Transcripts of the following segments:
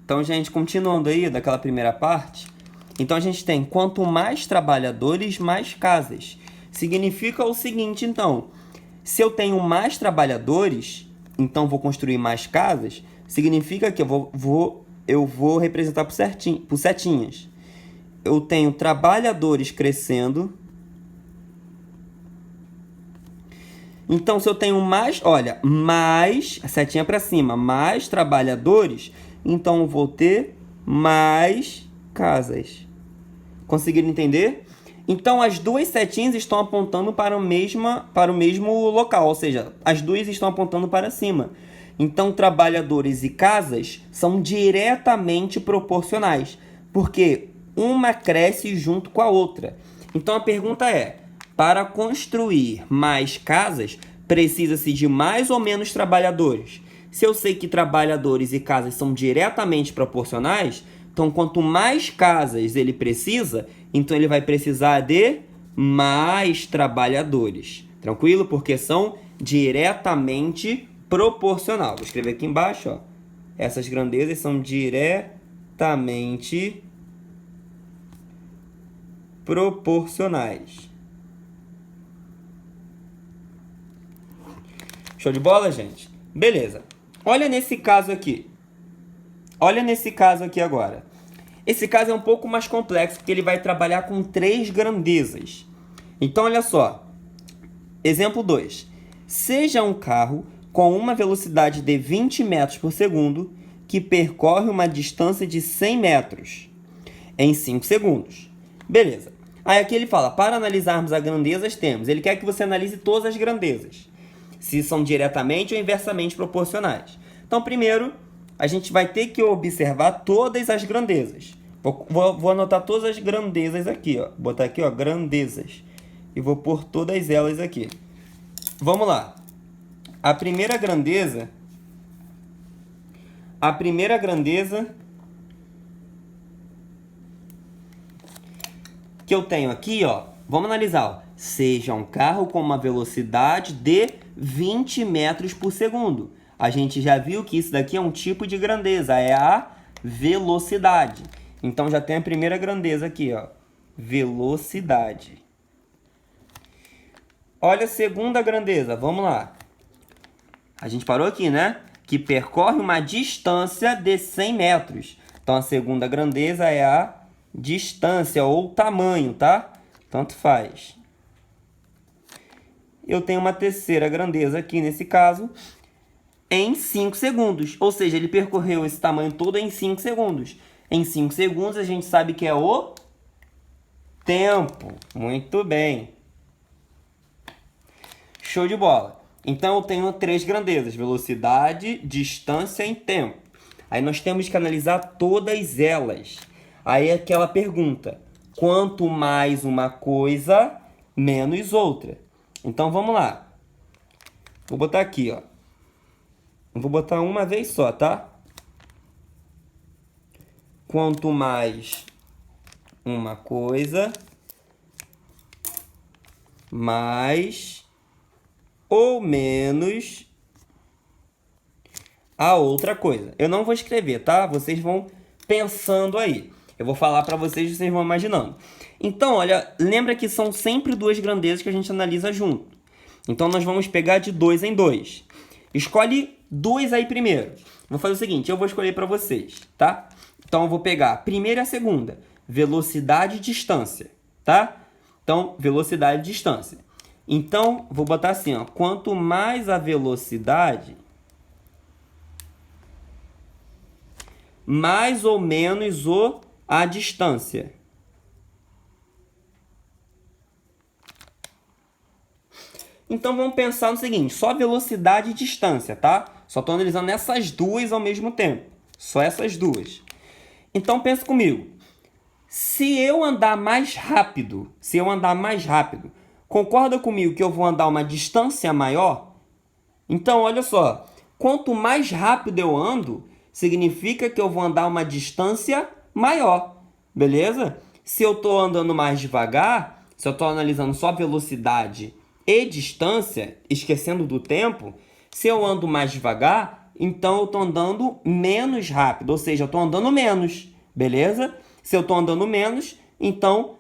Então, gente, continuando aí daquela primeira parte, então a gente tem quanto mais trabalhadores, mais casas. Significa o seguinte, então, se eu tenho mais trabalhadores, então vou construir mais casas, significa que eu vou representar por setinhas. Eu tenho trabalhadores crescendo. Então, se eu tenho mais, olha, mais, setinha para cima, mais trabalhadores, então eu vou ter mais casas. Conseguiram entender? Então, as duas setinhas estão apontando para o mesmo local, ou seja, as duas estão apontando para cima. Então, trabalhadores e casas são diretamente proporcionais, porque uma cresce junto com a outra. Então, a pergunta é, para construir mais casas, precisa-se de mais ou menos trabalhadores? Se eu sei que trabalhadores e casas são diretamente proporcionais, então quanto mais casas ele precisa, então ele vai precisar de mais trabalhadores. Tranquilo? Porque são diretamente proporcional. Vou escrever aqui embaixo, ó. Essas grandezas são diretamente proporcionais. Show de bola, gente? Beleza. Olha nesse caso aqui. Olha nesse caso aqui agora. Esse caso é um pouco mais complexo, porque ele vai trabalhar com 3 grandezas. Então, olha só. Exemplo 2. Seja um carro com uma velocidade de 20 metros por segundo que percorre uma distância de 100 metros em 5 segundos. Beleza. Aí aqui ele fala, para analisarmos as grandezas temos. Ele quer que você analise todas as grandezas, se são diretamente ou inversamente proporcionais. Então, primeiro, a gente vai ter que observar todas as grandezas. Vou anotar todas as grandezas aqui, ó. Vou botar aqui, ó, grandezas. E vou pôr todas elas aqui. Vamos lá. A primeira grandeza que eu tenho aqui, ó, vamos analisar, ó. Seja um carro com uma velocidade de 20 metros por segundo. A gente já viu que isso daqui é um tipo de grandeza, é a velocidade. Então, já tem a primeira grandeza aqui, ó, velocidade. Olha a segunda grandeza, vamos lá. A gente parou aqui, né? Que percorre uma distância de 100 metros. Então, a segunda grandeza é a distância ou tamanho, tá? Tanto faz. Eu tenho uma terceira grandeza aqui, nesse caso, em 5 segundos. Ou seja, ele percorreu esse tamanho todo em 5 segundos. Em 5 segundos, a gente sabe que é o tempo. Muito bem. Show de bola. Então, eu tenho 3 grandezas. Velocidade, distância e tempo. Aí, nós temos que analisar todas elas. Aí, é aquela pergunta. Quanto mais uma coisa, menos outra. Então, vamos lá. Vou botar aqui, ó. Vou botar uma vez só, tá? Quanto mais uma coisa, mais ou menos a outra coisa. Eu não vou escrever, tá? Vocês vão pensando aí. Eu vou falar para vocês e vocês vão imaginando. Então, olha, lembra que são sempre 2 grandezas que a gente analisa junto. Então, nós vamos pegar de 2 em 2. Escolhe 2 aí primeiro. Vou fazer o seguinte, eu vou escolher para vocês, tá? Então, eu vou pegar a primeira e a segunda. Velocidade e distância, tá? Então, velocidade e distância. Então, vou botar assim, ó. Quanto mais a velocidade, mais ou menos a distância. Então, vamos pensar no seguinte, só velocidade e distância, tá? Só estou analisando essas duas ao mesmo tempo. Só essas duas. Então, pensa comigo. Se eu andar mais rápido, concorda comigo que eu vou andar uma distância maior? Então, olha só. Quanto mais rápido eu ando, significa que eu vou andar uma distância maior. Beleza? Se eu estou andando mais devagar, se eu estou analisando só velocidade e distância, esquecendo do tempo, se eu ando mais devagar, então eu estou andando menos rápido, ou seja, eu estou andando menos, beleza? Se eu estou andando menos, então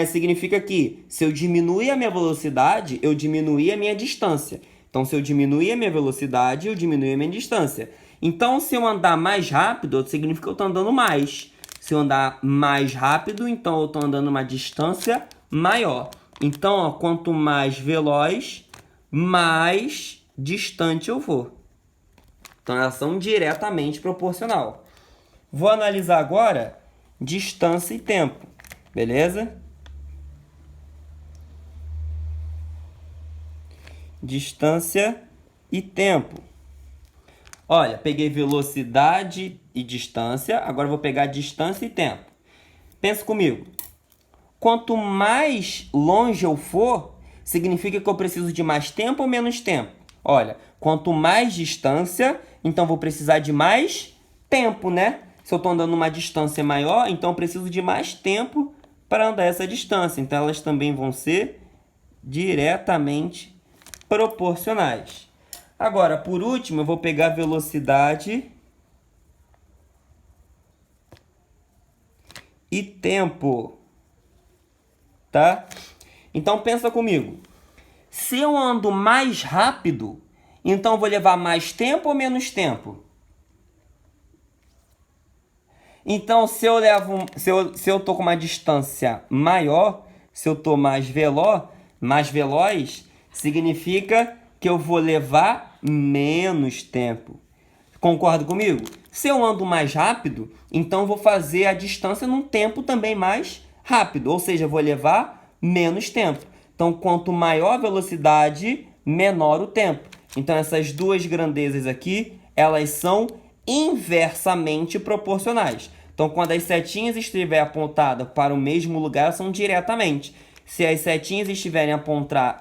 significa que se eu diminuir a minha velocidade, eu diminuir a minha distância. Então, se eu diminuir a minha velocidade, eu diminuir a minha distância. Então, se eu andar mais rápido, significa que eu estou andando mais. Se eu andar mais rápido, então eu estou andando uma distância maior. Então, ó, quanto mais veloz, mais distante eu vou. Então, elas são diretamente proporcional. Vou analisar agora distância e tempo, beleza? Distância e tempo. Olha, peguei velocidade e distância, agora vou pegar distância e tempo. Pensa comigo. Quanto mais longe eu for, significa que eu preciso de mais tempo ou menos tempo? Olha, quanto mais distância, então vou precisar de mais tempo, né? Se eu estou andando uma distância maior, então eu preciso de mais tempo para andar essa distância. Então, elas também vão ser diretamente proporcionais. Agora, por último, eu vou pegar velocidade e tempo, tá? Então, pensa comigo. Se eu ando mais rápido, então eu vou levar mais tempo ou menos tempo? Então, se eu tô com uma distância maior, se eu tô mais veloz, significa que eu vou levar menos tempo. Concorda comigo? Se eu ando mais rápido, então eu vou fazer a distância num tempo também mais rápido, ou seja, eu vou levar menos tempo. Então, quanto maior a velocidade, menor o tempo. Então, essas duas grandezas aqui, elas são inversamente proporcionais. Então, quando as setinhas estiverem apontadas para o mesmo lugar, são diretamente. Se as setinhas estiverem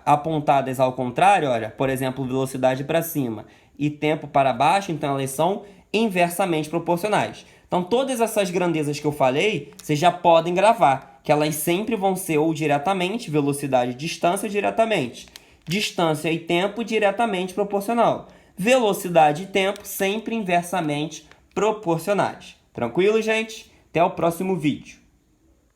apontadas ao contrário, olha, por exemplo, velocidade para cima e tempo para baixo, então elas são inversamente proporcionais. Então, todas essas grandezas que eu falei, vocês já podem gravar, que elas sempre vão ser ou diretamente, velocidade e distância diretamente, distância e tempo diretamente proporcional, velocidade e tempo sempre inversamente proporcionais. Tranquilo, gente? Até o próximo vídeo.